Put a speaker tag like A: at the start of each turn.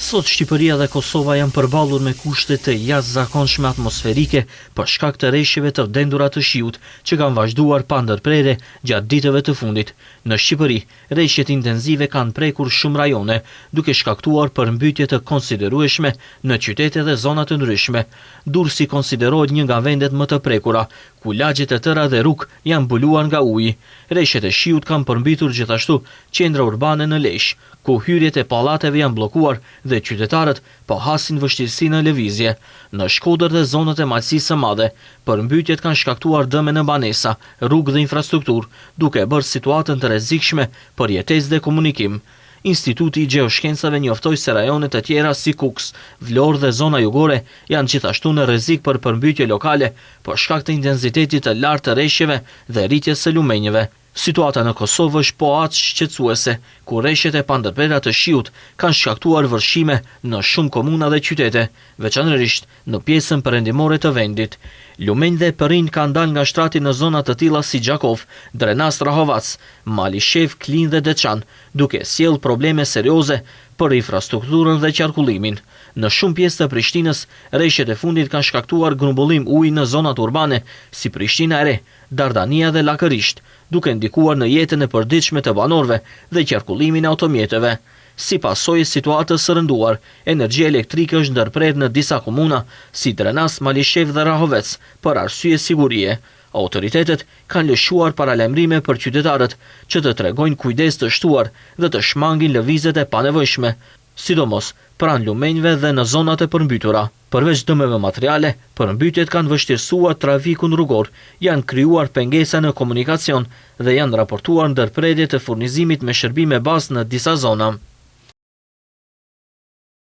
A: Sot Shqipëria dhe Kosova janë përballur me kushte të jashtëzakonshme atmosferike për shkak të rreshjeve të vdendura të shiut që kanë vazhduar pa ndërprerje gjatë ditëve të fundit. Në Shqipëri, rreshjet intenzive kanë prekur shumë rajone, duke shkaktuar përmbytje të konsiderueshme në qytete dhe zona të ndryshme. Durrësi konsiderohet një nga vendet më të prekura, ku lagjet e tëra dhe rrugë janë mbuluar nga uji. Rreshjet e shiut kanë përmbytur gjithashtu qendra urbane në Lezhë, ku hyrjet e pallateve janë bllokuar dhe qytetarët po hasin vështirësi në lëvizje. Në Shkodër dhe zonat e Malësisë së Madhe, përmbytjet kanë shkaktuar dëme në banesa, rrugë dhe infrastrukturë, duke bërë situatën të rrezikshme për jetesë dhe komunikim. Instituti i Gjeoshkencave njoftoi se rajonet e tjera si Kuks, Vlorë dhe zona jugore janë gjithashtu në rrezik për përmbytje lokale për shkak të intensitetit të lartë të rreshjeve dhe rritjes së lumenjeve. Situata në Kosovë është po aq shqetësuese, ku rreshjet e pandërprera të shiut kanë shkaktuar vërshime në shumë komuna dhe qytete, veçanërisht në pjesën perëndimore të vendit. Lumenj dhe përrinj kanë dalë nga shtrati në zona të tilla si Gjakov, Drenas Rahovac, Malishev, Klin dhe Deçan, duke sjellë probleme serioze për infrastrukturën dhe qarkullimin. Në shumë pjesë të Prishtinës, rreshjet e fundit kanë shkaktuar grumbullim uji në zonat urbane si Prishtina e Re, Dardania dhe Lakërisht, duke ndikuar në jetën e përditshme të banorëve dhe qarkullimin e automjeteve. Si pasojë e situatës së rënduar, energjia elektrike është ndërprerë në disa komuna si Drenas, Malishev dhe Rahovec për arsye sigurie. Autoritetet kanë lëshuar paralajmërime për qytetarët që të tregojnë kujdes të shtuar dhe të shmangin lëvizjet e panevojshme, sidomos pranë lumenjve dhe në zonat e përmbytura. Përveç dëmeve materiale, përmbytjet kanë vështirësuar trafikun rrugor, janë krijuar pengesa në komunikacion dhe janë raportuar ndërprerje të furnizimit me shërbime bazë në disa zona.